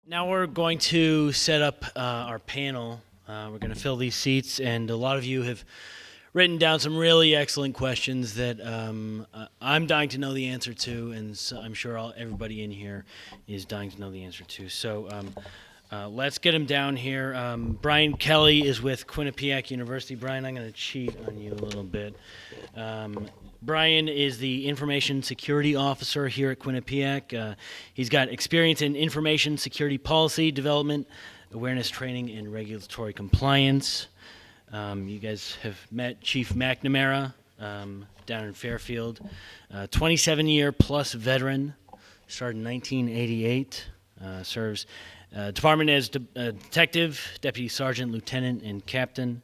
Now we're going to set up our panel. We're going to fill these seats, and a lot of you have written down some really excellent questions that I'm dying to know the answer to, and so I'm sure everybody in here is dying to know the answer to. So let's get them down here. Brian Kelly is with Quinnipiac University. Brian, I'm going to cheat on you a little bit. Brian is the Information Security Officer here at Quinnipiac. He's got experience in information security policy development, awareness training, and regulatory compliance. You guys have met Chief MacNamara down in Fairfield. 27-year plus veteran, started in 1988, serves department as detective, deputy sergeant, lieutenant, and captain.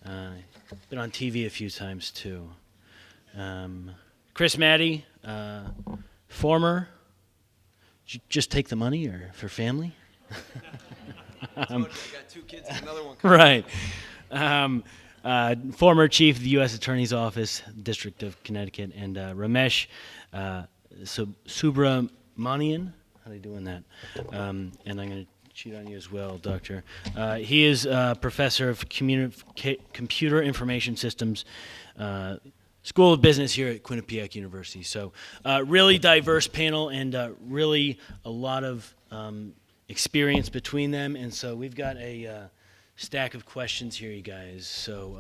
Been on TV a few times too. Chris Mattei, former. Did you just take the money or for family? I got 2 kids and another one coming. Right. Former chief of the U.S. Attorney's Office, District of Connecticut, and Ramesh Subramanian. How are they doing that? And I'm going to cheat on you as well, Doctor. He is professor of computer information systems, School of Business here at Quinnipiac University. So really diverse panel and really a lot of experience between them. And so we've got a stack of questions here, you guys. So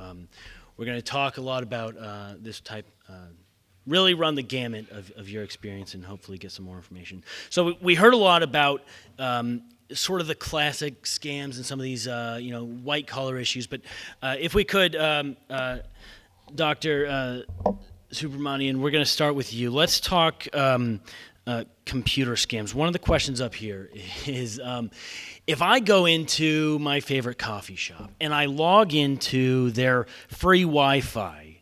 we're going to talk a lot about this type, really run the gamut of your experience and hopefully get some more information. So we heard a lot about sort of the classic scams and some of these white collar issues. But if we could, Dr. Subramanian, we're going to start with you. Let's talk computer scams. One of the questions up here is if I go into my favorite coffee shop and I log into their free Wi-Fi,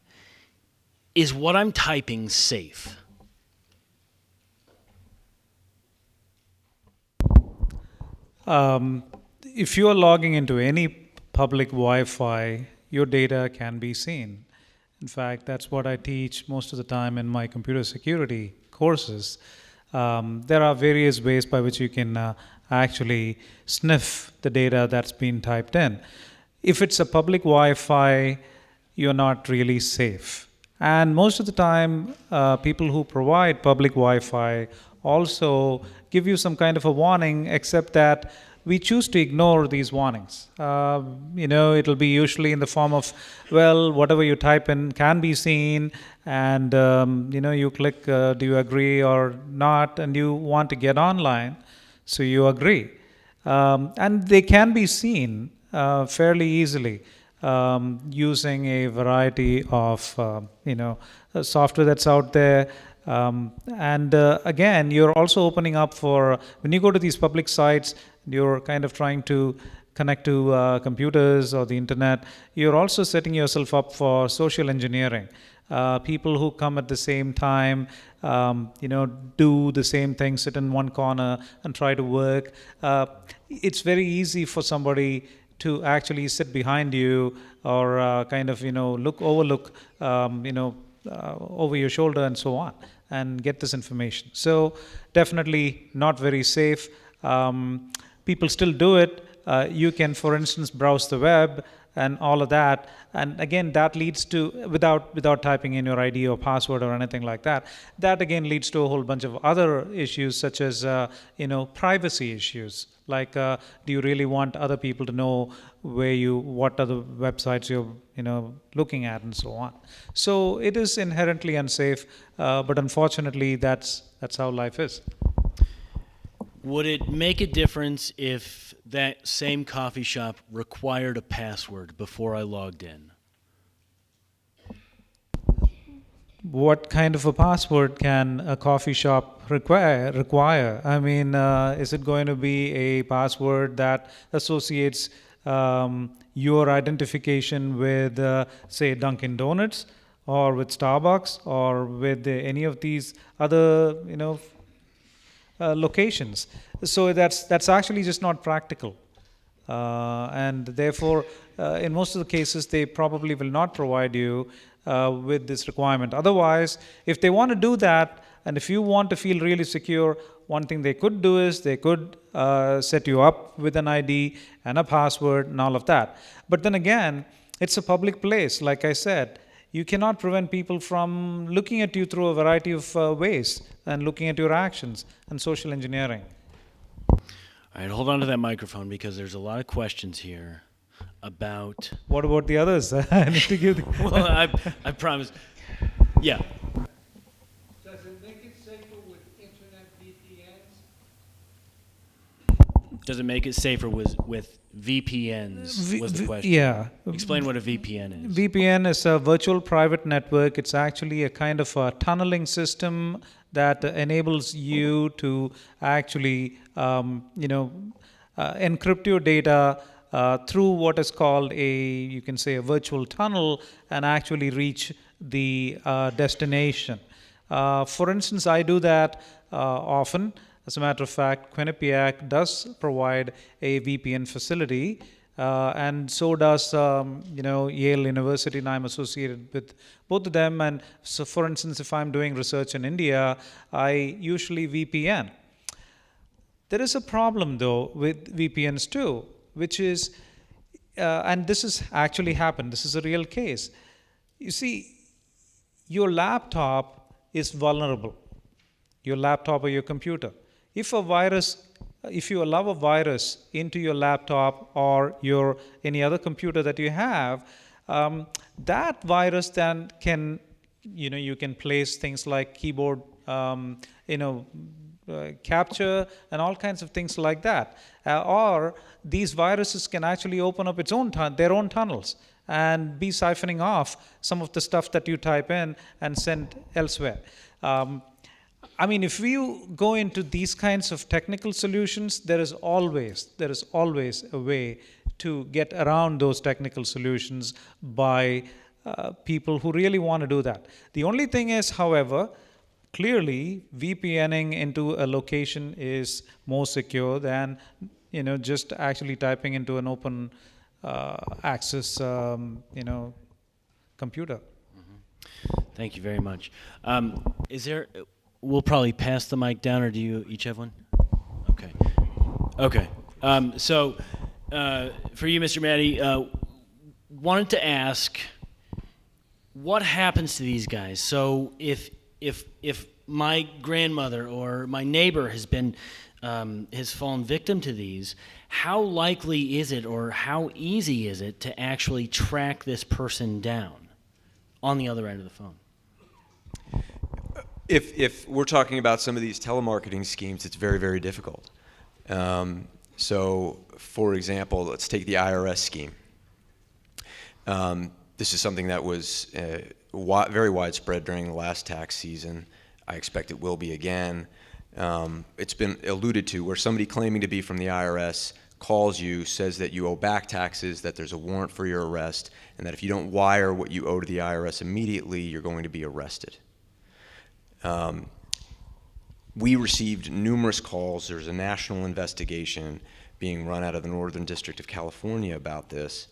is what I'm typing safe? If you are logging into any public Wi-Fi, your data can be seen. In fact, that's what I teach most of the time in my computer security courses. There are various ways by which you can actually sniff the data that's been typed in. If it's a public Wi-Fi, you're not really safe. And most of the time, people who provide public Wi-Fi also give you some kind of a warning, except that we choose to ignore these warnings. It'll be usually in the form of, well, whatever you type in can be seen, and you click, do you agree or not, and you want to get online, so you agree. And they can be seen fairly easily using a variety of software that's out there. Again, you're also opening up for, when you go to these public sites, you're kind of trying to connect to computers or the internet, you're also setting yourself up for social engineering. People who come at the same time, do the same thing, sit in one corner and try to work. It's very easy for somebody to actually sit behind you or overlook over your shoulder and so on, and get this information. So definitely not very safe. People still do it. You can, for instance, browse the web and all of that. And again, that leads to, without typing in your ID or password or anything like that, that again leads to a whole bunch of other issues, such as privacy issues. Like, do you really want other people to know what other websites you're looking at, and so on. So it is inherently unsafe, but unfortunately, that's how life is. Would it make a difference if that same coffee shop required a password before I logged in? What kind of a password can a coffee shop require? I mean, is it going to be a password that associates your identification with, say, Dunkin' Donuts, or with Starbucks, or with any of these other, locations? So that's actually just not practical, and therefore, in most of the cases, they probably will not provide you with this requirement. Otherwise, if they want to do that, and if you want to feel really secure, one thing they could do is they could set you up with an ID and a password and all of that. But then again, it's a public place. Like I said, you cannot prevent people from looking at you through a variety of ways and looking at your actions and social engineering. All right, hold on to that microphone because there's a lot of questions here about. What about the others? I need to give the Well, I promise. Yeah. Does it make it safer with internet VPNs? Does it make it safer with VPNs? Was the question. Yeah. Explain what a VPN is. VPN is a virtual private network. It's actually a kind of a tunneling system that enables you to actually, encrypt your data through what is called you can say a virtual tunnel and actually reach the destination. For instance, I do that often. As a matter of fact, Quinnipiac does provide a VPN facility, and so does Yale University, and I'm associated with both of them. And so, for instance, if I'm doing research in India, I usually VPN. There is a problem, though, with VPNs too, which is, and this has actually happened. This is a real case. You see, your laptop is vulnerable. Your laptop or your computer. If you allow a virus into your laptop or any other computer that you have, that virus then can, you can place things like keyboard, capture and all kinds of things like that. Or these viruses can actually open up their own tunnels and be siphoning off some of the stuff that you type in and send elsewhere. If you go into these kinds of technical solutions, there is always a way to get around those technical solutions by people who really want to do that. The only thing is, however, clearly VPNing into a location is more secure than just actually typing into an open access computer. Thank you very much. We'll probably pass the mic down, or do you each have one? Okay. So for you, Mr. Mattei, wanted to ask, what happens to these guys? So if my grandmother or my neighbor has fallen victim to these, how likely is it, or how easy is it to actually track this person down on the other end of the phone? If we're talking about some of these telemarketing schemes, it's very, very difficult. So, for example, let's take the IRS scheme. This is something that was very widespread during the last tax season. I expect it will be again. It's been alluded to where somebody claiming to be from the IRS calls you, says that you owe back taxes, that there's a warrant for your arrest, and that if you don't wire what you owe to the IRS immediately, you're going to be arrested. We received numerous calls. There's a national investigation being run out of the Northern District of California about this.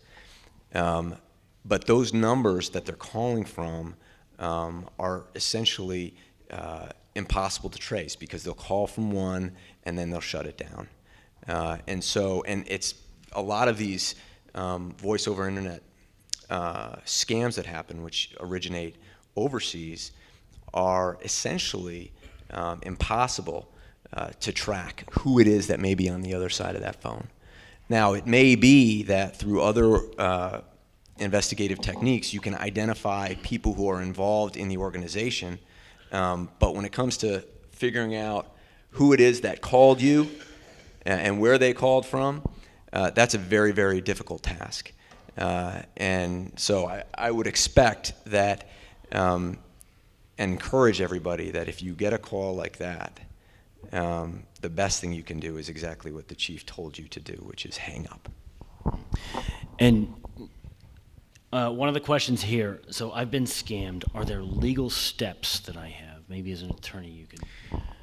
But those numbers that they're calling from are essentially impossible to trace because they'll call from one and then they'll shut it down. And it's a lot of these voice over internet scams that happen, which originate overseas, are essentially impossible to track who it is that may be on the other side of that phone. Now, it may be that through other investigative techniques, you can identify people who are involved in the organization, but when it comes to figuring out who it is that called you and where they called from, that's a very, very difficult task. And so I would expect that and encourage everybody that if you get a call like that, the best thing you can do is exactly what the chief told you to do, which is hang up. And one of the questions here, so I've been scammed. Are there legal steps that I have? Maybe as an attorney you could...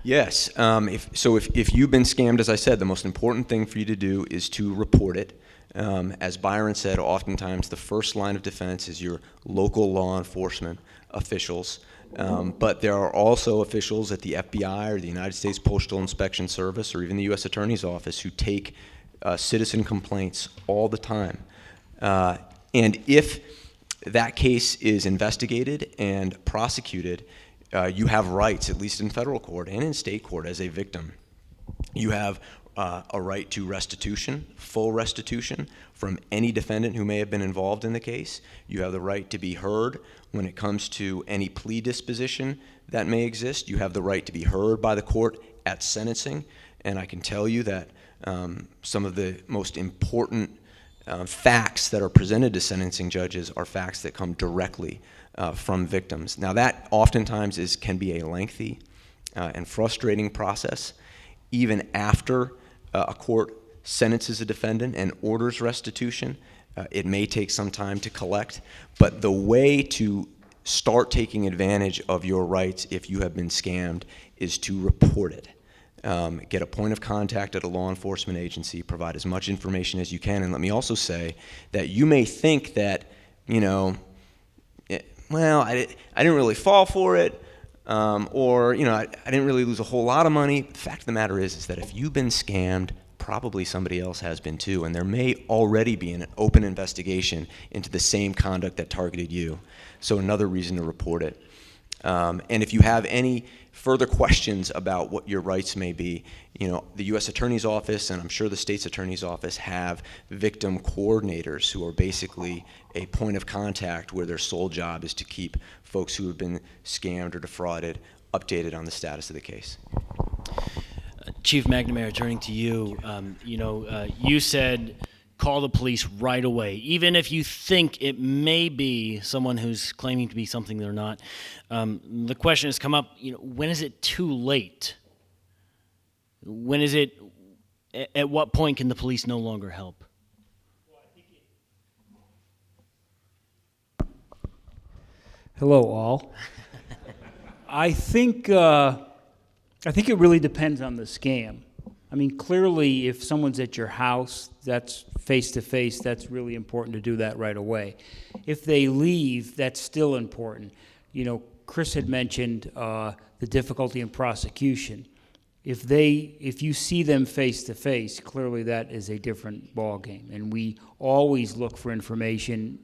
Yes. If you've been scammed, as I said, the most important thing for you to do is to report it. As Byron said, oftentimes the first line of defense is your local law enforcement officials. But there are also officials at the FBI or the United States Postal Inspection Service or even the U.S. Attorney's Office who take citizen complaints all the time. And if that case is investigated and prosecuted, you have rights, at least in federal court and in state court as a victim. You have a right to restitution, full restitution from any defendant who may have been involved in the case. You have the right to be heard when it comes to any plea disposition that may exist. You have the right to be heard by the court at sentencing. And I can tell you that some of the most important facts that are presented to sentencing judges are facts that come directly from victims. Now that oftentimes can be a lengthy and frustrating process. Even after a court sentences a defendant and orders restitution, it may take some time to collect. But the way to start taking advantage of your rights if you have been scammed is to report it. Get a point of contact at a law enforcement agency, provide as much information as you can, and let me also say that you may think that, I didn't really fall for it, or I didn't really lose a whole lot of money. The fact of the matter is that if you've been scammed, probably somebody else has been too, and there may already be an open investigation into the same conduct that targeted you. So another reason to report it. And if you have any further questions about what your rights may be, the U.S. Attorney's Office and I'm sure the state's Attorney's Office have victim coordinators who are basically a point of contact where their sole job is to keep folks who have been scammed or defrauded updated on the status of the case. Chief MacNamara, turning to you, you said call the police right away, even if you think it may be someone who's claiming to be something they're not. The question has come up, when is it too late? When is it, at what point can the police no longer help? Hello, all. I think it really depends on the scam. I mean, clearly, if someone's at your house, that's face-to-face, that's really important to do that right away. If they leave, that's still important. Chris had mentioned the difficulty in prosecution. If you see them face-to-face, clearly that is a different ballgame. And we always look for information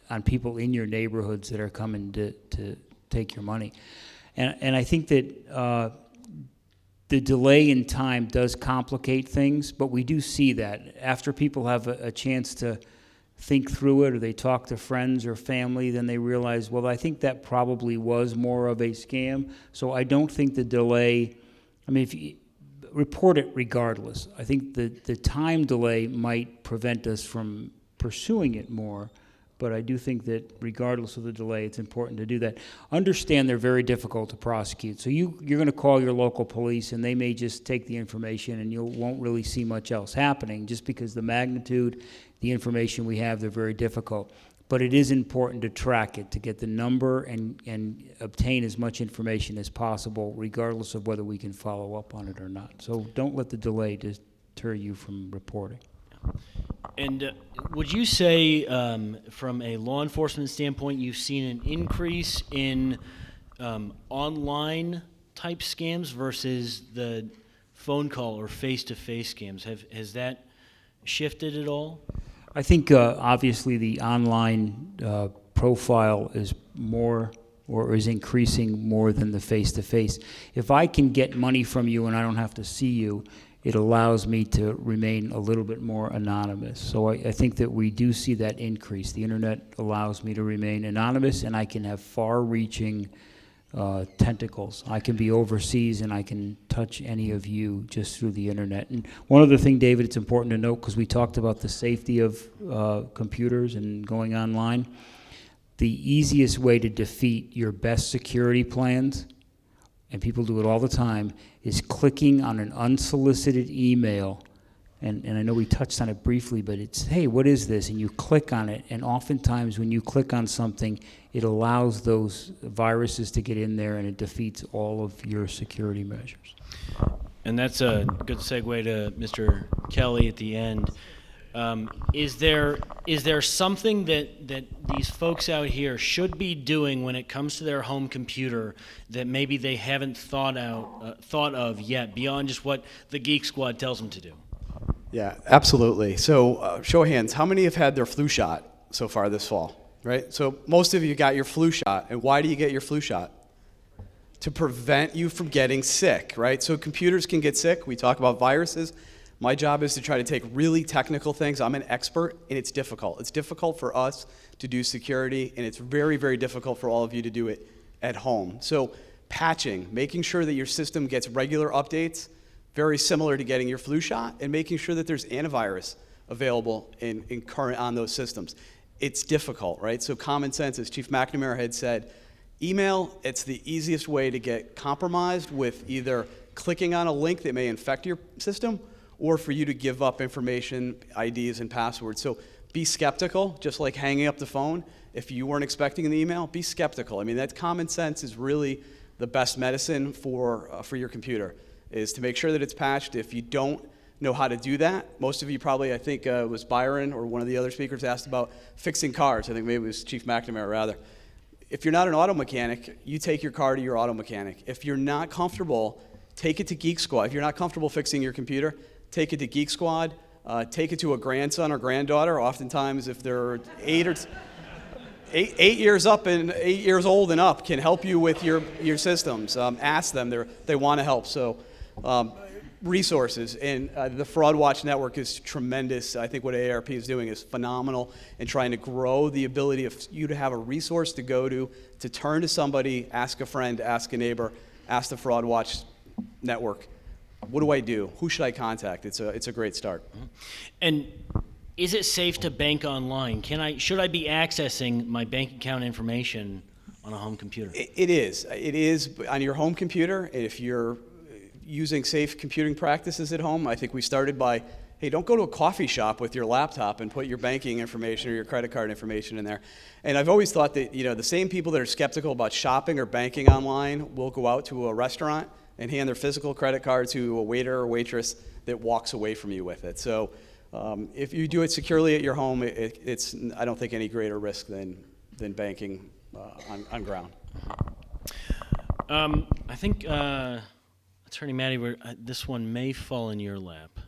on people in your neighborhoods that are coming to take your money. And I think that the delay in time does complicate things, but we do see that. After people have a chance to think through it or they talk to friends or family, then they realize, well, I think that probably was more of a scam. So I don't think the delay, if you report it regardless. I think the time delay might prevent us from pursuing it more, but I do think that regardless of the delay, it's important to do that. Understand they're very difficult to prosecute. So you're going to call your local police, and they may just take the information, and you won't really see much else happening just because the magnitude, the information we have, they're very difficult. But it is important to track it, to get the number and obtain as much information as possible, regardless of whether we can follow up on it or not. So don't let the delay deter you from reporting. And would you say, from a law enforcement standpoint, you've seen an increase in online type scams versus the phone call or face-to-face scams? Has that shifted at all? I think obviously the online profile is more or is increasing more than the face-to-face. If I can get money from you and I don't have to see you, it allows me to remain a little bit more anonymous. So I think that we do see that increase. The internet allows me to remain anonymous, and I can have far-reaching tentacles. I can be overseas, and I can touch any of you just through the internet. And one other thing, David, it's important to note, because we talked about the safety of computers and going online. The easiest way to defeat your best security plans, and people do it all the time, is clicking on an unsolicited email. And I know we touched on it briefly, but it's, hey, what is this? And you click on it, and oftentimes when you click on something, it allows those viruses to get in there, and it defeats all of your security measures. And that's a good segue to Mr. Kelly at the end. Is there something that these folks out here should be doing when it comes to their home computer that maybe they haven't thought of yet beyond just what the Geek Squad tells them to do? Yeah, absolutely. So, show of hands, how many have had their flu shot so far this fall, right? So most of you got your flu shot. And why do you get your flu shot? To prevent you from getting sick, right? So computers can get sick. We talk about viruses. My job is to try to take really technical things. I'm an expert, and it's difficult. It's difficult for us to do security, and it's very, very difficult for all of you to do it at home. So patching, making sure that your system gets regular updates, very similar to getting your flu shot, and making sure that there's antivirus available in current on those systems. It's difficult, right? So common sense, as Chief MacNamara had said, email, it's the easiest way to get compromised with either clicking on a link that may infect your system or for you to give up information, IDs, and passwords. So be skeptical, just like hanging up the phone. If you weren't expecting an email, be skeptical. I mean, that common sense is really the best medicine for your computer, is to make sure that it's patched. If you don't know how to do that, most of you probably, I think it was Byron or one of the other speakers asked about fixing cars. I think maybe it was Chief MacNamara rather. If you're not an auto mechanic, you take your car to your auto mechanic. If you're not comfortable, take it to Geek Squad. If you're not comfortable fixing your computer, take it to Geek Squad. Take it to a grandson or granddaughter. Oftentimes, if they're 8 years up and 8 years old and up, can help you with your systems. Ask them; they want to help. So, resources, and the Fraud Watch Network is tremendous. I think what AARP is doing is phenomenal in trying to grow the ability of you to have a resource to go to turn to somebody, ask a friend, ask a neighbor, ask the Fraud Watch Network. What do I do? Who should I contact? It's a great start. And is it safe to bank online? Should I be accessing my bank account information on a home computer? It is. It is on your home computer. If you're using safe computing practices at home, I think we started by, hey, don't go to a coffee shop with your laptop and put your banking information or your credit card information in there. And I've always thought that, the same people that are skeptical about shopping or banking online will go out to a restaurant and hand their physical credit card to a waiter or waitress that walks away from you with it. So if you do it securely at your home, it's I don't think any greater risk than banking on ground. I think Attorney Mattei, this one may fall in your lap.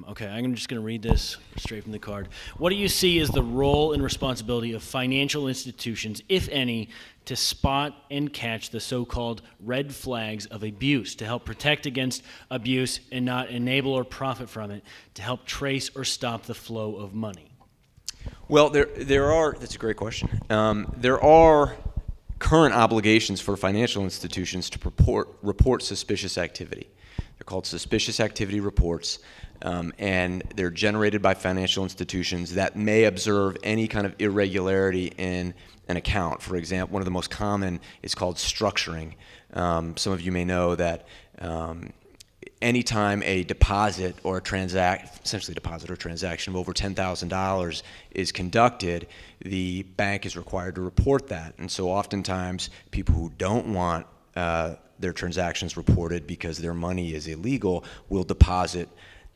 Okay, I'm just going to read this straight from the card. What do you see as the role and responsibility of financial institutions, if any, to spot and catch the so-called red flags of abuse, to help protect against abuse and not enable or profit from it, to help trace or stop the flow of money? Well, there are. That's a great question. There are current obligations for financial institutions to report suspicious activity. They're called suspicious activity reports, and they're generated by financial institutions that may observe any kind of irregularity in an account. For example, one of the most common is called structuring. Some of you may know that anytime a deposit or essentially deposit or transaction of over $10,000 is conducted, the bank is required to report that. And so oftentimes people who don't want their transactions reported because their money is illegal will deposit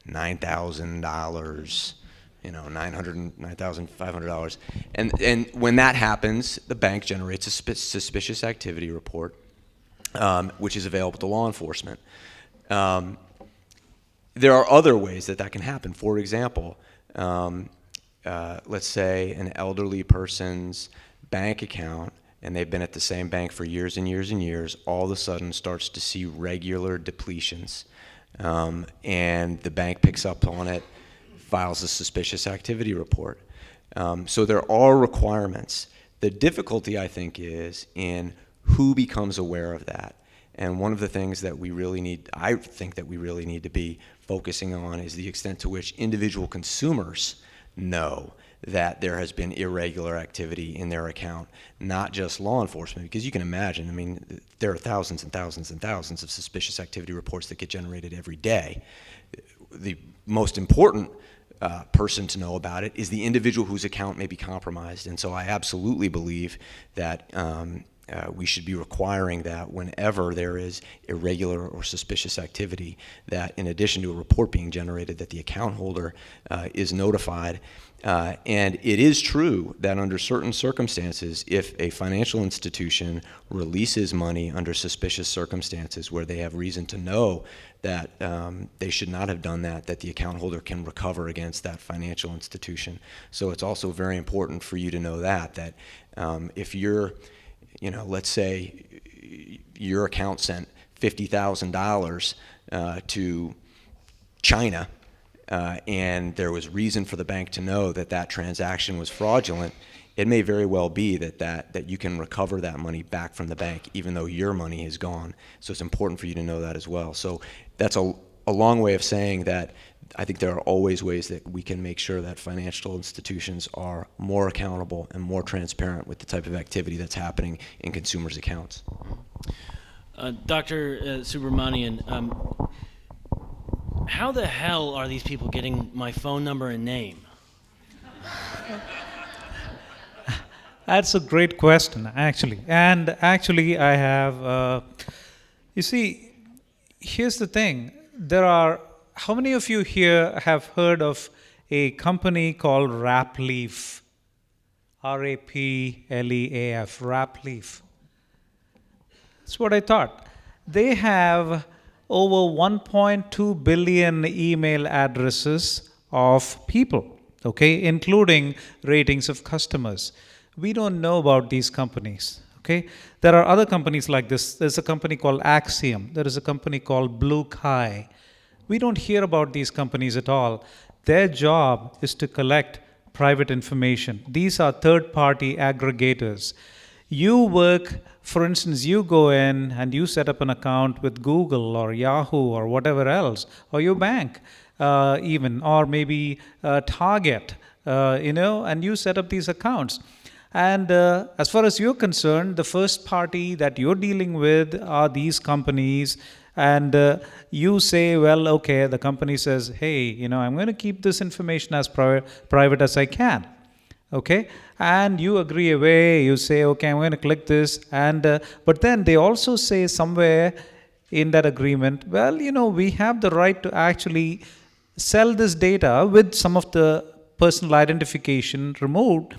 $9,000, $9,500. And when that happens, the bank generates a suspicious activity report, which is available to law enforcement. There are other ways that can happen. For example, let's say an elderly person's bank account, and they've been at the same bank for years and years and years, all of a sudden starts to see regular depletions. And the bank picks up on it, files a suspicious activity report. So there are requirements. The difficulty, I think, is in who becomes aware of that. And one of the things that I think that we really need to be focusing on is the extent to which individual consumers know that there has been irregular activity in their account, not just law enforcement, because you can imagine, there are thousands and thousands and thousands of suspicious activity reports that get generated every day. The most important person to know about it is the individual whose account may be compromised. And so I absolutely believe that we should be requiring that whenever there is irregular or suspicious activity, that in addition to a report being generated, that the account holder is notified. And it is true that under certain circumstances, if a financial institution releases money under suspicious circumstances where they have reason to know that they should not have done that, that the account holder can recover against that financial institution. So it's also very important for you to know that if you're, let's say your account sent $50,000 to China, and there was reason for the bank to know that that transaction was fraudulent, it may very well be that you can recover that money back from the bank even though your money is gone. So it's important for you to know that as well. So that's a long way of saying that I think there are always ways that we can make sure that financial institutions are more accountable and more transparent with the type of activity that's happening in consumers' accounts. Dr. Subramanian, how the hell are these people getting my phone number and name? That's a great question, actually. And actually, I have, you see, here's the thing. How many of you here have heard of a company called Rapleaf? R-A-P-L-E-A-F, Rapleaf. That's what I thought. They have over 1.2 billion email addresses of people, okay, including ratings of customers. We don't know about these companies, okay? There are other companies like this. There's a company called Axiom. There is a company called Blue Kai. We don't hear about these companies at all. Their job is to collect private information. These are third-party aggregators. You work, for instance, you go in and you set up an account with Google or Yahoo or whatever else, or your bank even, or maybe Target, and you set up these accounts. And as far as you're concerned, the first party that you're dealing with are these companies. And you say, well, okay, the company says, hey, I'm going to keep this information as private as I can. Okay? And you agree away, you say, okay, I'm going to click this. And but then they also say somewhere in that agreement, well, we have the right to actually sell this data with some of the personal identification removed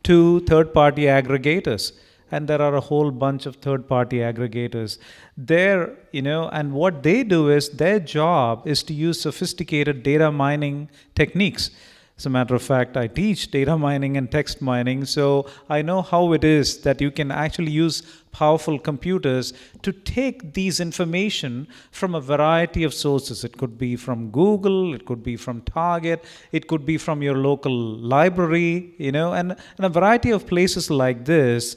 to third-party aggregators. And there are a whole bunch of third-party aggregators there, and what they do is their job is to use sophisticated data mining techniques. As a matter of fact, I teach data mining and text mining, so I know how it is that you can actually use powerful computers to take these information from a variety of sources. It could be from Google, it could be from Target, it could be from your local library, and a variety of places like this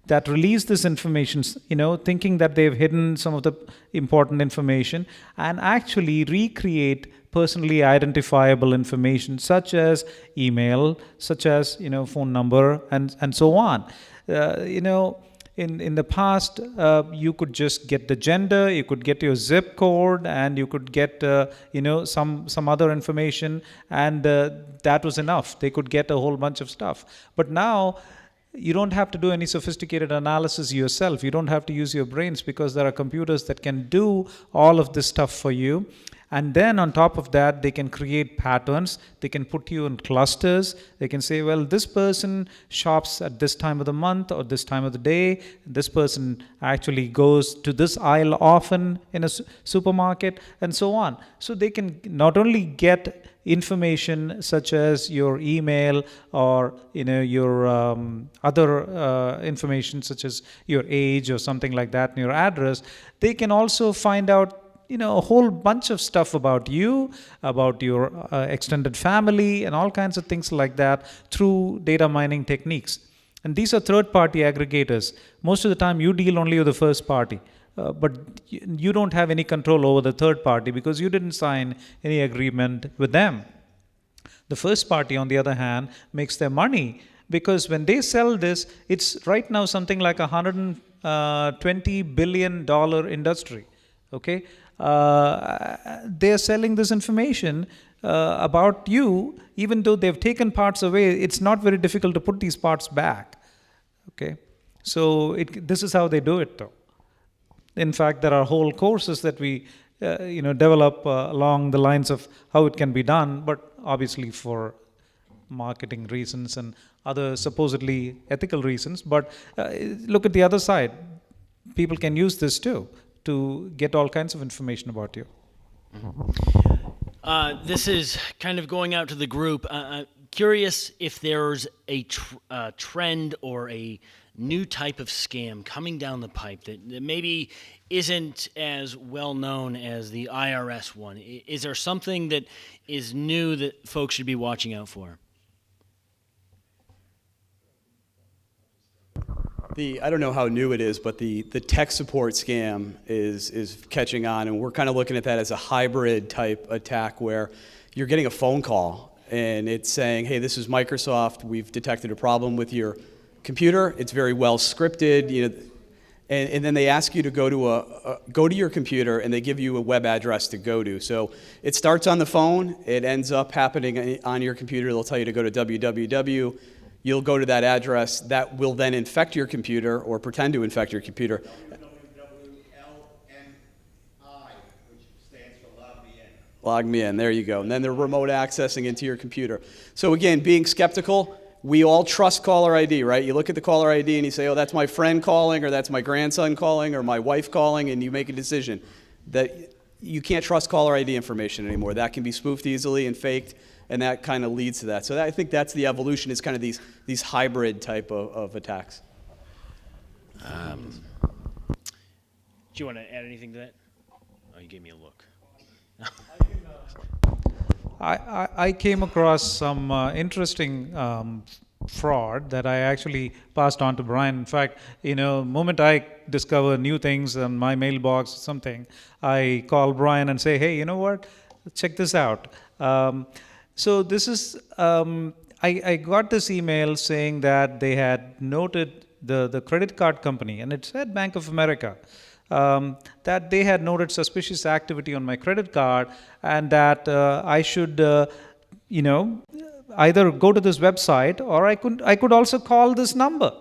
that release this information, thinking that they've hidden some of the important information, and actually recreate personally identifiable information such as email, such as phone number, and so on. In the past, you could just get the gender, you could get your zip code, and you could get some other information, and that was enough. They could get a whole bunch of stuff. But now you don't have to do any sophisticated analysis yourself. You don't have to use your brains because there are computers that can do all of this stuff for you. And then on top of that, they can create patterns. They can put you in clusters. They can say, well, this person shops at this time of the month or this time of the day. This person actually goes to this aisle often in a supermarket, and so on. So they can not only get information such as your email or your other information such as your age or something like that and your address. They can also find out a whole bunch of stuff about you, about your extended family, and all kinds of things like that through data mining techniques. And these are third-party aggregators. Most of the time you deal only with the first party. But you don't have any control over the third party because you didn't sign any agreement with them. The first party, on the other hand, makes their money because when they sell this, it's right now something like $120 billion industry. Okay, they're selling this information about you, even though they've taken parts away. It's not very difficult to put these parts back. Okay. So this is how they do it, though. In fact, there are whole courses that we develop along the lines of how it can be done, but obviously for marketing reasons and other supposedly ethical reasons. But look at the other side. People can use this too to get all kinds of information about you. This is kind of going out to the group. Curious if there's a trend or a new type of scam coming down the pipe that maybe isn't as well known as the IRS one. Is there something that is new that folks should be watching out for? I don't know how new it is, but the tech support scam is catching on, and we're kind of looking at that as a hybrid type attack where you're getting a phone call and it's saying, hey, this is Microsoft, we've detected a problem with your computer, it's very well scripted, and then they ask you to go to your computer and they give you a web address to go to. So it starts on the phone, it ends up happening on your computer, they'll tell you to go to www. You'll go to that address. That will then infect your computer or pretend to infect your computer. WWLMI, which stands for Log Me In. Log me in. There you go. And then they're remote accessing into your computer. So again, being skeptical, we all trust caller ID, right? You look at the caller ID and you say, oh, that's my friend calling, or that's my grandson calling, or my wife calling, and you make a decision. That you can't trust caller ID information anymore. That can be spoofed easily and faked. And that kind of leads to that. So I think that's the evolution, is kind of these hybrid type of attacks. Do you want to add anything to that? Oh, you gave me a look. I came across some interesting fraud that I actually passed on to Brian. In fact, moment I discover new things in my mailbox or something, I call Brian and say, hey, you know what? Check this out. So this is, I got this email saying that they had noted the credit card company, and it said Bank of America, that they had noted suspicious activity on my credit card, and that I should, either go to this website or I could also call this number.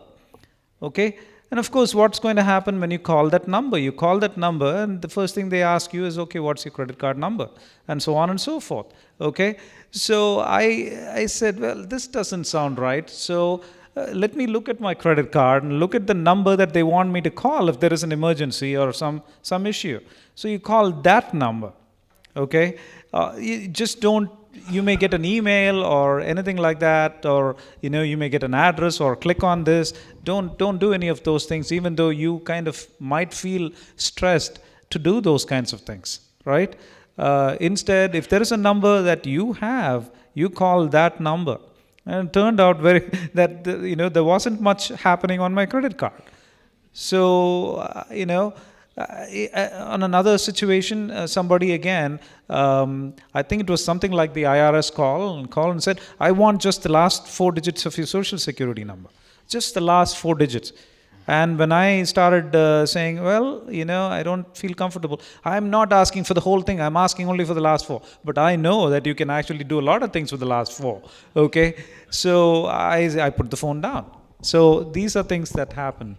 Okay? And of course, what's going to happen when you call that number? You call that number, and the first thing they ask you is, okay, what's your credit card number? And so on and so forth. Okay? So I said, well, this doesn't sound right. So let me look at my credit card and look at the number that they want me to call if there is an emergency or some issue. So you call that number. Okay? You just don't. You may get an email or anything like that, or you may get an address or click on this. Don't do any of those things, even though you kind of might feel stressed to do those kinds of things, right? Instead, if there is a number that you have, you call that number. And it turned out that there wasn't much happening on my credit card. So on another situation, somebody again, I think it was something like the IRS call and said, I want just the last 4 digits of your social security number, just the last 4 digits. And when I started saying, well, I don't feel comfortable, I'm not asking for the whole thing, I'm asking only for the last 4. But I know that you can actually do a lot of things with the last 4, okay? So I put the phone down. So these are things that happen.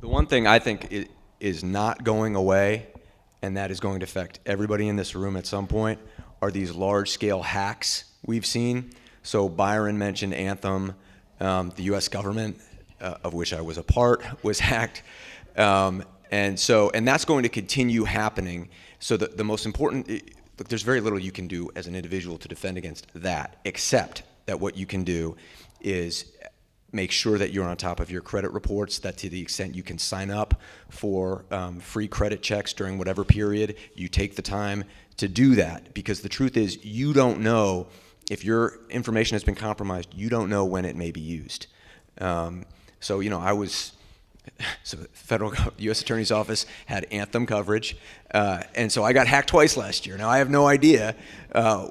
The one thing I think is not going away, and that is going to affect everybody in this room at some point, are these large-scale hacks we've seen. So Byron mentioned Anthem. The U.S. government, of which I was a part, was hacked. And that's going to continue happening. So the most important, look, there's very little you can do as an individual to defend against that, except that what you can do is make sure that you're on top of your credit reports, that to the extent you can sign up for free credit checks during whatever period, you take the time to do that. Because the truth is, you don't know if your information has been compromised, you don't know when it may be used. So the federal U.S. Attorney's Office had Anthem coverage, and so I got hacked twice last year. Now I have no idea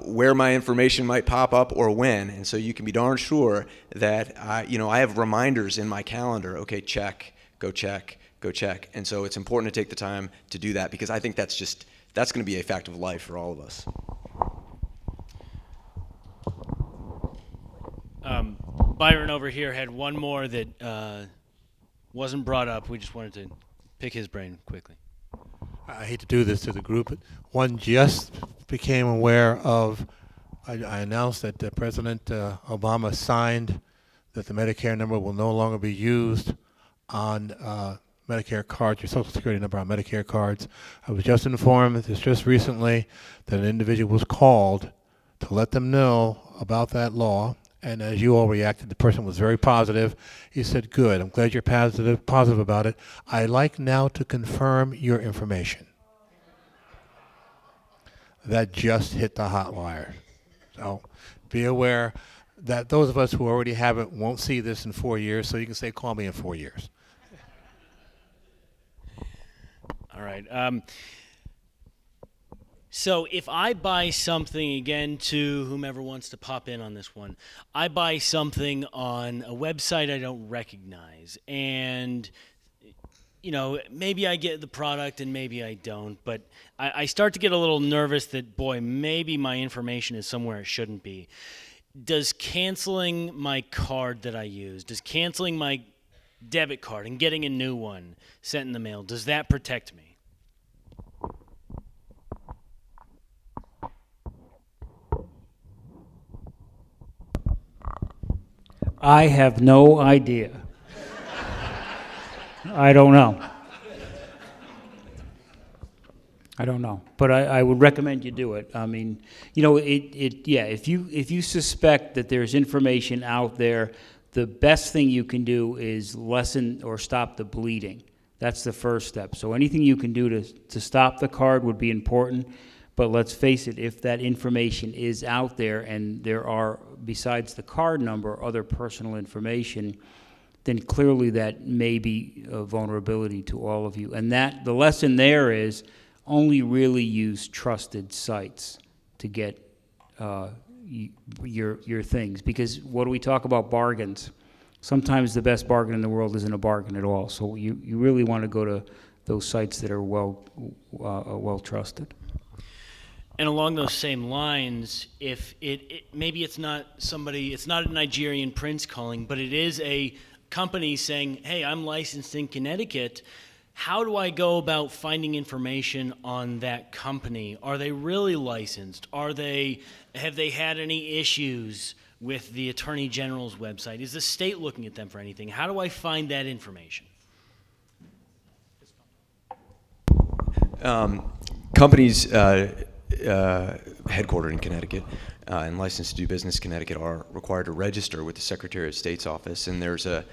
where my information might pop up or when, and so you can be darn sure that I have reminders in my calendar. Okay, check, go check, go check, and so it's important to take the time to do that, because I think that's going to be a fact of life for all of us. Byron over here had one more that wasn't brought up. We just wanted to pick his brain quickly. I hate to do this to the group, but one just became aware of, I announced that President Obama signed that the Medicare number will no longer be used on Medicare cards, your Social Security number on Medicare cards. I was just informed this just recently that an individual was called to let them know about that law. And as you all reacted, the person was very positive. He said, good, I'm glad you're positive about it. I'd like now to confirm your information. That just hit the hot wire. So be aware that those of us who already have it won't see this in 4 years, so you can say, call me in 4 years. All right. So if I buy something, again, to whomever wants to pop in on this one, I buy something on a website I don't recognize, and maybe I get the product and maybe I don't, but I start to get a little nervous that, boy, maybe my information is somewhere it shouldn't be. Does canceling my card that I use, does canceling my debit card and getting a new one sent in the mail, does that protect me? I have no idea. I don't know. But I would recommend you do it. I mean, if you suspect that there's information out there, the best thing you can do is lessen or stop the bleeding. That's the first step. So anything you can do to stop the card would be important. But let's face it, if that information is out there and there are, besides the card number, other personal information, then clearly that may be a vulnerability to all of you. And the lesson there is only really use trusted sites to get your things. Because what do we talk about bargains? Sometimes the best bargain in the world isn't a bargain at all. So you really want to go to those sites that are well trusted. And along those same lines, if maybe it's not a Nigerian prince calling, but it is a company saying, hey, I'm licensed in Connecticut, how do I go about finding information on that company? Are they really licensed? Have they had any issues with the Attorney General's website? Is the state looking at them for anything? How do I find that information? Companies headquartered in Connecticut and licensed to do business in Connecticut are required to register with the Secretary of State's office, and there's a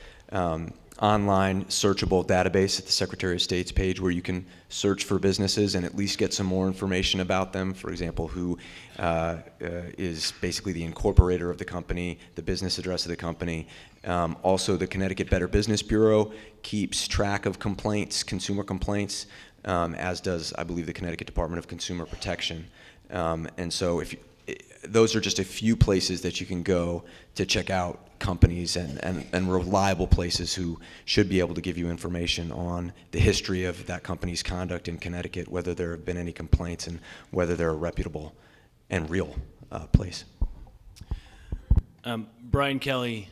online searchable database at the Secretary of State's page where you can search for businesses and at least get some more information about them. For example, who is basically the incorporator of the company, the business address of the company. Also, the Connecticut Better Business Bureau keeps track of complaints, consumer complaints, as does, I believe, the Connecticut Department of Consumer Protection. And so those are just a few places that you can go to check out companies and reliable places who should be able to give you information on the history of that company's conduct in Connecticut, whether there have been any complaints, and whether they're a reputable and real place. Brian Kelly,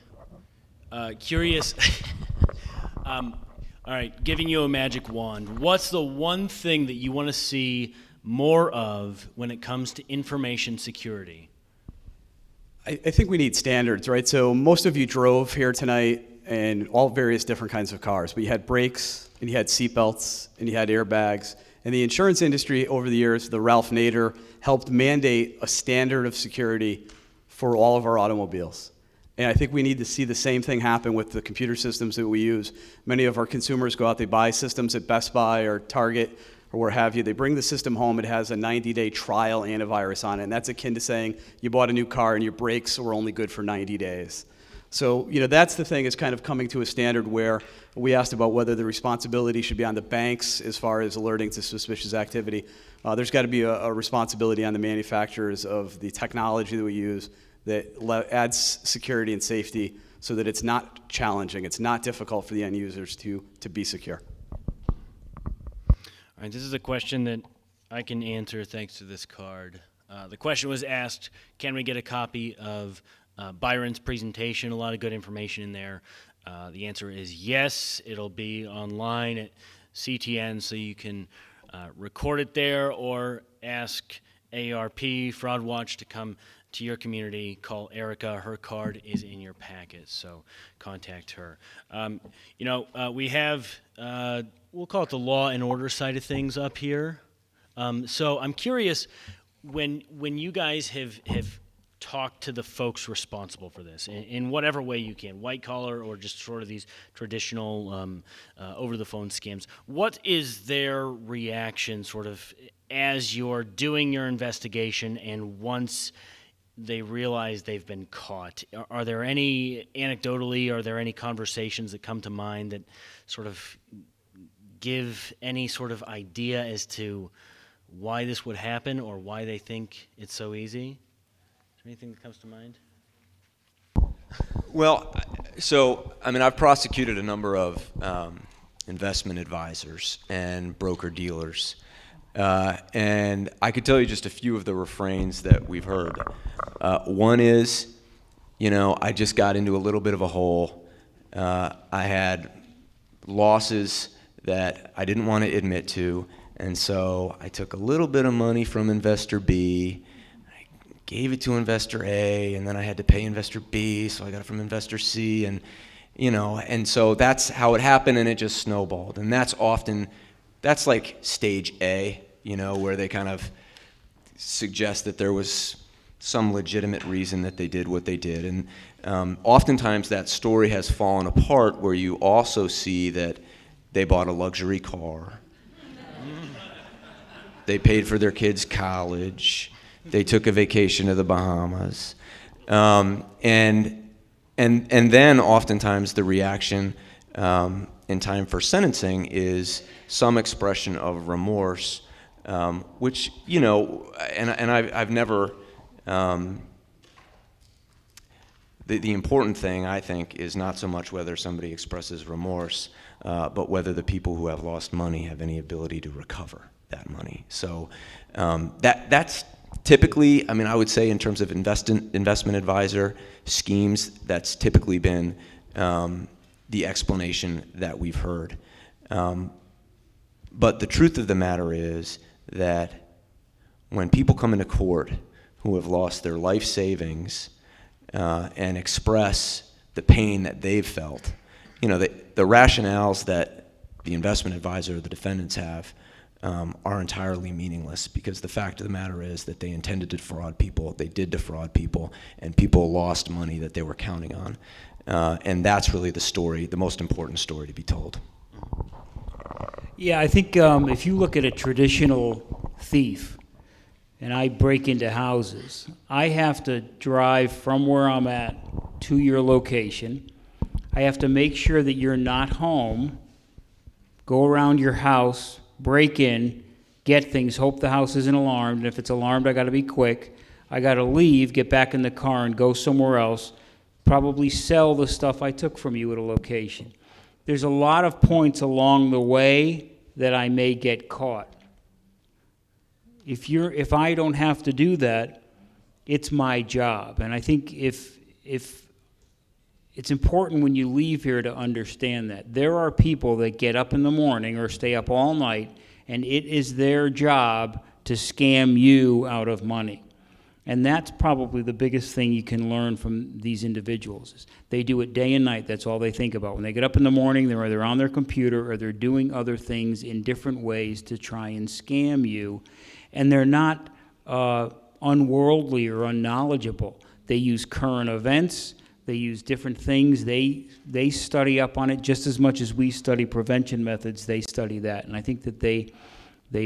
curious. All right, giving you a magic wand. What's the one thing that you want to see more of when it comes to information security? I think we need standards, right? So most of you drove here tonight in all various different kinds of cars, but you had brakes, and you had seatbelts, and you had airbags. And the insurance industry over the years, the Ralph Nader, helped mandate a standard of security for all of our automobiles. And I think we need to see the same thing happen with the computer systems that we use. Many of our consumers go out, they buy systems at Best Buy or Target or where have you. They bring the system home, it has a 90-day trial antivirus on it, and that's akin to saying you bought a new car and your brakes were only good for 90 days. So, that's the thing, is kind of coming to a standard where we asked about whether the responsibility should be on the banks as far as alerting to suspicious activity. There's got to be a responsibility on the manufacturers of the technology that we use that adds security and safety so that it's not challenging, it's not difficult for the end users to be secure. All right, this is a question that I can answer thanks to this card. The question was asked, can we get a copy of Byron's presentation, a lot of good information in there. The answer is yes. It'll be online at CTN, so you can record it there or ask AARP Fraud Watch to come to your community. Call Erica. Her card is in your packet, so contact her. We have, we'll call it the law and order side of things up here. So I'm curious, when you guys have talk to the folks responsible for this in whatever way you can, white collar or just sort of these traditional over-the-phone scams. What is their reaction sort of as you're doing your investigation and once they realize they've been caught? Are there any, anecdotally, are there any conversations that come to mind that sort of give any sort of idea as to why this would happen or why they think it's so easy? Anything that comes to mind? Well, so, I've prosecuted a number of investment advisors and broker-dealers, and I could tell you just a few of the refrains that we've heard. One is, I just got into a little bit of a hole. I had losses that I didn't want to admit to, and so I took a little bit of money from investor B, gave it to investor A, and then I had to pay investor B, so I got it from investor C, and so that's how it happened, and it just snowballed. And that's like stage A, where they kind of suggest that there was some legitimate reason that they did what they did. And oftentimes that story has fallen apart where you also see that they bought a luxury car, they paid for their kids' college, they took a vacation to the Bahamas, and then oftentimes the reaction in time for sentencing is some expression of remorse, which I've never. The important thing, I think, is not so much whether somebody expresses remorse, but whether the people who have lost money have any ability to recover that money. So that's typically, I would say in terms of investment advisor schemes, that's typically been the explanation that we've heard. But the truth of the matter is that when people come into court who have lost their life savings and express the pain that they've felt, the rationales that the investment advisor or the defendants have are entirely meaningless, because the fact of the matter is that they intended to defraud people, they did defraud people, and people lost money that they were counting on. And that's really the story, the most important story to be told. Yeah, I think if you look at a traditional thief, and I break into houses, I have to drive from where I'm at to your location. I have to make sure that you're not home, go around your house, break in, get things, hope the house isn't alarmed, and if it's alarmed, I got to be quick. I got to leave, get back in the car, and go somewhere else, probably sell the stuff I took from you at a location. There's a lot of points along the way that I may get caught. If I don't have to do that, it's my job. And I think if it's important when you leave here to understand that. There are people that get up in the morning or stay up all night, and it is their job to scam you out of money. And that's probably the biggest thing you can learn from these individuals. Is they do it day and night. That's all they think about. When they get up in the morning, they're either on their computer or they're doing other things in different ways to try and scam you. And they're not unworldly or unknowledgeable. They use current events. They use different things. They study up on it just as much as we study prevention methods. They study that. And I think that they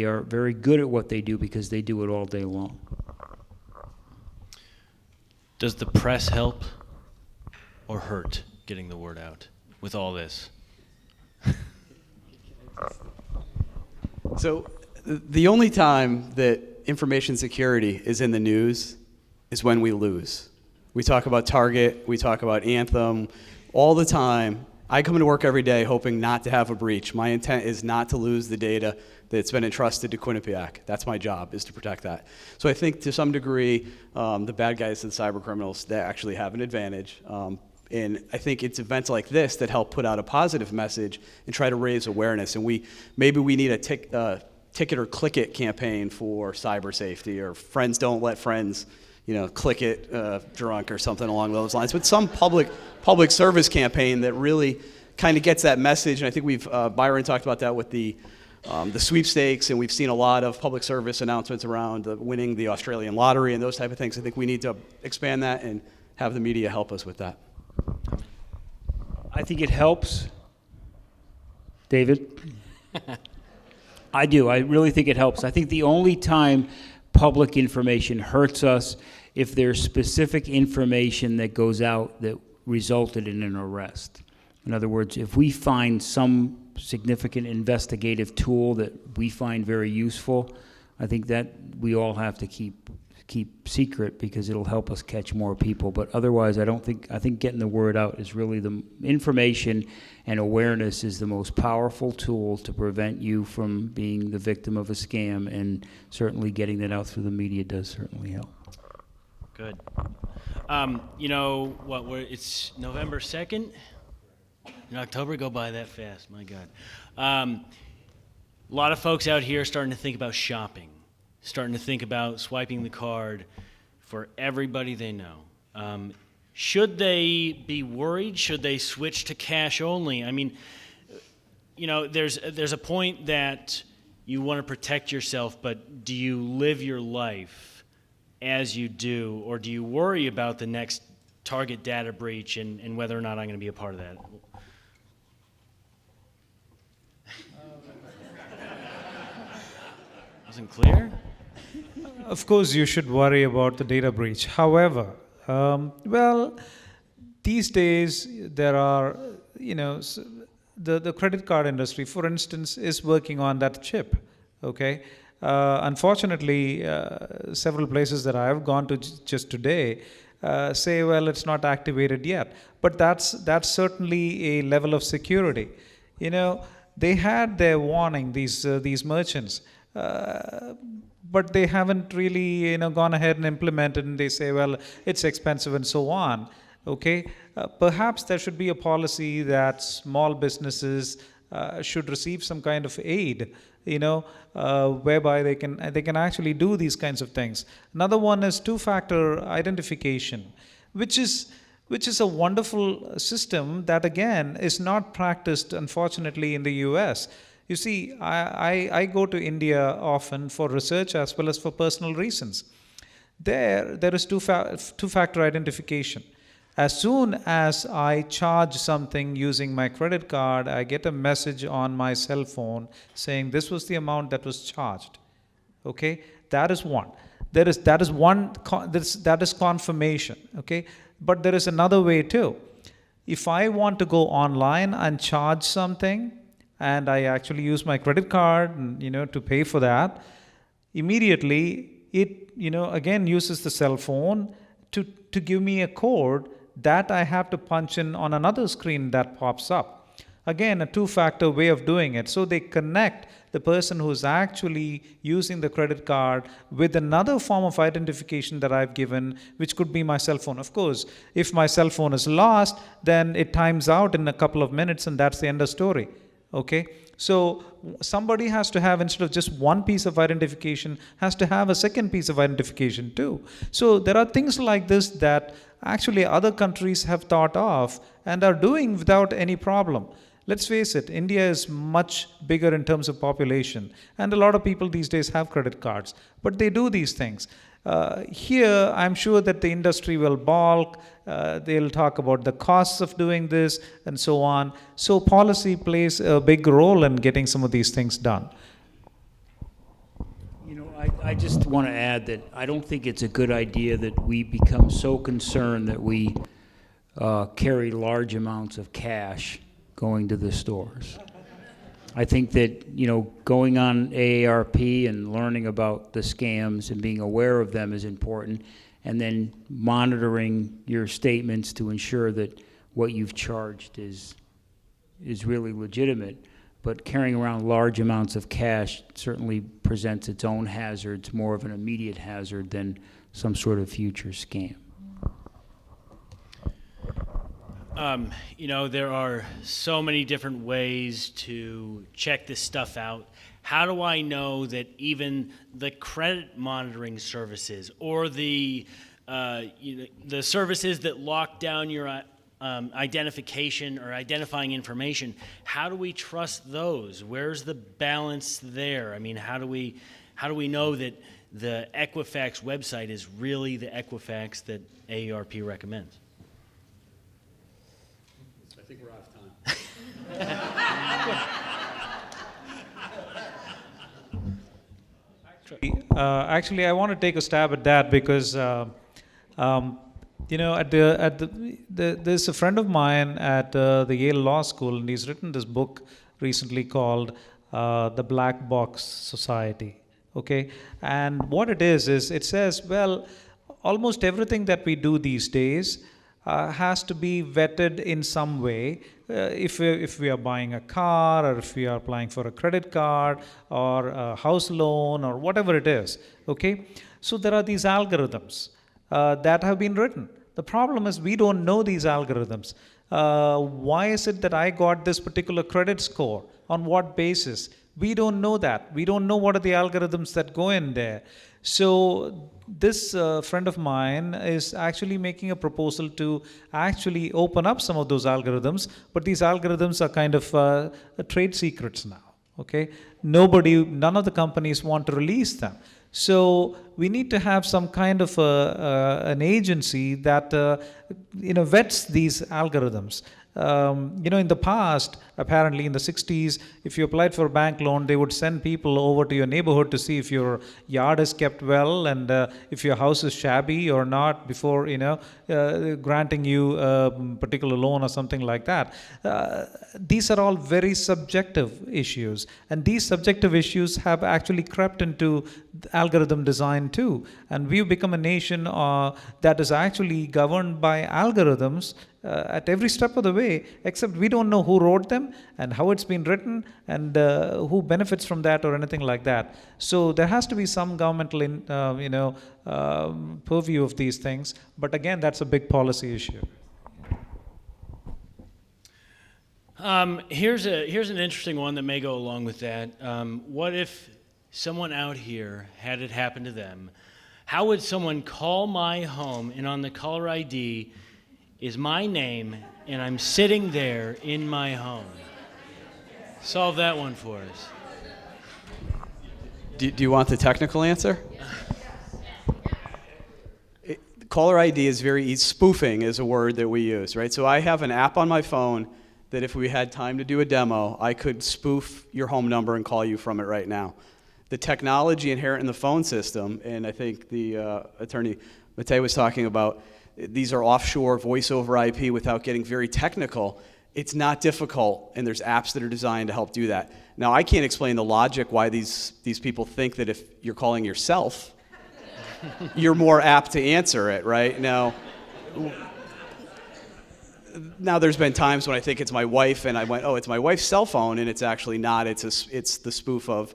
are very good at what they do because they do it all day long. Does the press help or hurt getting the word out with all this? So the only time that information security is in the news is when we lose. We talk about Target, we talk about Anthem all the time, I come to work every day hoping not to have a breach. My intent is not to lose the data that's been entrusted to Quinnipiac. That's my job, is to protect that. So I think to some degree, the bad guys and cyber criminals, they actually have an advantage. And I think it's events like this that help put out a positive message and try to raise awareness. And maybe we need a ticket or click it campaign for cyber safety, or friends don't let friends, click it drunk or something along those lines. But some public service campaign that really kind of gets that message. And I think Byron talked about that with the sweepstakes, and we've seen a lot of public service announcements around winning the Australian lottery and those type of things. I think we need to expand that and have the media help us with that. I think it helps. David? I do. I really think it helps. I think the only time public information hurts us if there's specific information that goes out that resulted in an arrest. In other words, if we find some significant investigative tool that we find very useful, I think that we all have to keep secret, because it'll help us catch more people. But otherwise, I think getting the word out is really the information, and awareness is the most powerful tool to prevent you from being the victim of a scam, and certainly getting that out through the media does certainly help. Good. It's November 2nd? In October, go by that fast, my God. A lot of folks out here starting to think about shopping, starting to think about swiping the card for everybody they know. Should they be worried? Should they switch to cash only? I mean, there's a point that you want to protect yourself, but do you live your life as you do, or do you worry about the next target data breach and whether or not I'm going to be a part of that? Wasn't clear? Of course, you should worry about the data breach. However, these days there are, the credit card industry, for instance, is working on that chip. Okay. Unfortunately, several places that I have gone to just today say, well, it's not activated yet. But that's certainly a level of security. They had their warning, these merchants. But they haven't really, gone ahead and implemented, and they say, well, it's expensive and so on. Okay, perhaps there should be a policy that small businesses should receive some kind of aid, whereby they can actually do these kinds of things. Another one is two-factor identification, which is a wonderful system that, again, is not practiced, unfortunately, in the U.S. You see, I go to India often for research as well as for personal reasons. There is two-factor identification. As soon as I charge something using my credit card, I get a message on my cell phone saying this was the amount that was charged. Okay, that is one. That is confirmation. Okay, but there is another way too. If I want to go online and charge something, and I actually use my credit card, to pay for that, immediately it, again uses the cell phone to give me a code that I have to punch in on another screen that pops up. Again, a two-factor way of doing it. So they connect the person who's actually using the credit card with another form of identification that I've given, which could be my cell phone. Of course, if my cell phone is lost, then it times out in a couple of minutes, and that's the end of story. Okay, so somebody has to have, instead of just one piece of identification, has to have a second piece of identification too. So there are things like this that actually other countries have thought of and are doing without any problem. Let's face it, India is much bigger in terms of population, and a lot of people these days have credit cards, but they do these things. Here, I'm sure that the industry will balk. They'll talk about the costs of doing this and so on. So policy plays a big role in getting some of these things done. I just want to add that I don't think it's a good idea that we become so concerned that we carry large amounts of cash going to the stores. I think that, going on AARP and learning about the scams and being aware of them is important, and then monitoring your statements to ensure that what you've charged is is really legitimate, but carrying around large amounts of cash certainly presents its own hazards, more of an immediate hazard than some sort of future scam. There are so many different ways to check this stuff out. How do I know that even the credit monitoring services or the services that lock down your identification or identifying information, how do we trust those? Where's the balance there? I mean, how do we know that the Equifax website is really the Equifax that AARP recommends? I think we're out of time. Actually, I want to take a stab at that because, there's a friend of mine at the Yale Law School, and he's written this book recently called The Black Box Society. Okay, and what it is it says, well, almost everything that we do these days has to be vetted in some way. If we are buying a car, or if we are applying for a credit card or a house loan or whatever it is, okay? So there are these algorithms that have been written. The problem is we don't know these algorithms. Why is it that I got this particular credit score? On what basis? We don't know that. We don't know what are the algorithms that go in there. So this friend of mine is actually making a proposal to actually open up some of those algorithms, but these algorithms are kind of trade secrets now. Okay, none of the companies want to release them. So we need to have some kind of an agency that vets these algorithms. In the past, apparently in the 60s, if you applied for a bank loan, they would send people over to your neighborhood to see if your yard is kept well and if your house is shabby or not before, granting you a particular loan or something like that. These are all very subjective issues, and these subjective issues have actually crept into algorithm design too. And we've become a nation that is actually governed by algorithms at every step of the way, except we don't know who wrote them and how it's been written and who benefits from that or anything like that. So there has to be some governmental purview of these things, but again, that's a big policy issue. Here's an interesting one that may go along with that. What if someone out here had it happen to them? How would someone call my home and on the caller ID is my name, and I'm sitting there in my home? Solve that one for us. Do you want the technical answer? Caller ID is very easy. Spoofing is a word that we use, right? So I have an app on my phone that if we had time to do a demo, I could spoof your home number and call you from it right now. The technology inherent in the phone system, and I think the attorney Mattei was talking about, these are offshore voice over IP without getting very technical. It's not difficult, and there's apps that are designed to help do that. Now, I can't explain the logic why these people think that if you're calling yourself, you're more apt to answer it, right? Now there's been times when I think it's my wife, and I went, oh, it's my wife's cell phone, and it's actually not. It's the spoof of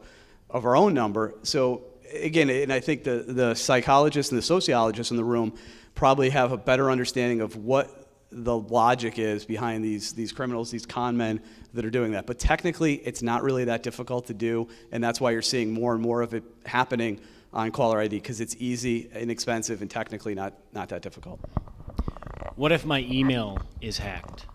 our own number. So again, and I think the psychologists and the sociologists in the room probably have a better understanding of what the logic is behind these criminals, these con men that are doing that. But technically, it's not really that difficult to do, and that's why you're seeing more and more of it happening on caller ID, because it's easy, inexpensive, and technically not that difficult. What if my email is hacked?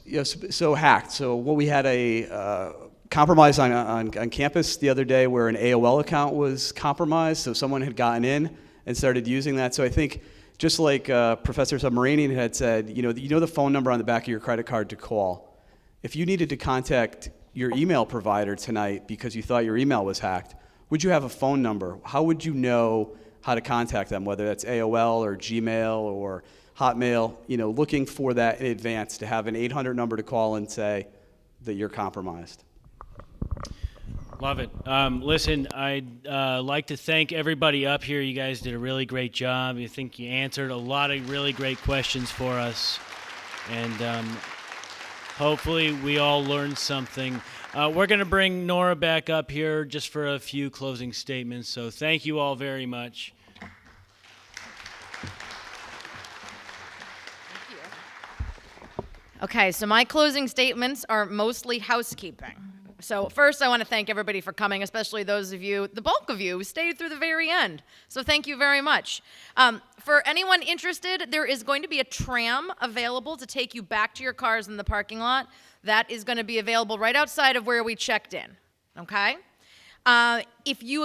Yes, so hacked. So what we had a compromise on campus the other day where an AOL account was compromised, so someone had gotten in and started using that. So I think just like Professor Subramanian had said, you know the phone number on the back of your credit card to call. If you needed to contact your email provider tonight because you thought your email was hacked, would you have a phone number? How would you know how to contact them, whether that's AOL or Gmail or Hotmail, looking for that in advance to have an 800 number to call and say that you're compromised. Love it. Listen, I'd like to thank everybody up here. You guys did a really great job. I think you answered a lot of really great questions for us. And hopefully we all learned something. We're going to bring Nora back up here just for a few closing statements. So thank you all very much. Okay, so my closing statements are mostly housekeeping. So first, I want to thank everybody for coming, especially those of you, the bulk of you, who stayed through the very end. So thank you very much. For anyone interested, there is going to be a tram available to take you back to your cars in the parking lot. That is going to be available right outside of where we checked in, okay? If you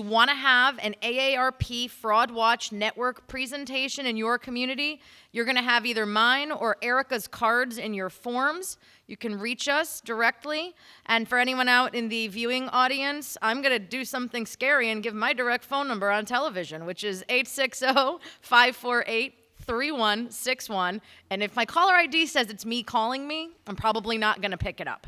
want to have an AARP Fraud Watch Network presentation in your community, you're going to have either mine or Erica's cards in your forms. You can reach us directly. And for anyone out in the viewing audience, I'm going to do something scary and give my direct phone number on television, which is 860-548-3161. And if my caller ID says it's me calling me, I'm probably not going to pick it up.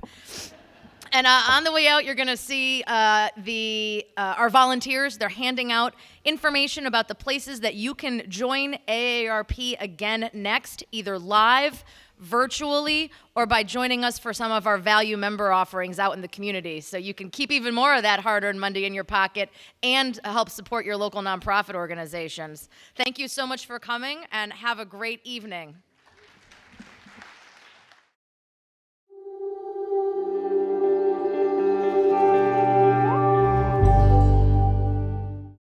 And on the way out, you're going to see our volunteers. They're handing out information about the places that you can join AARP again next, either live, virtually, or by joining us for some of our value member offerings out in the community. So you can keep even more of that hard-earned money in your pocket and help support your local nonprofit organizations. Thank you so much for coming, and have a great evening.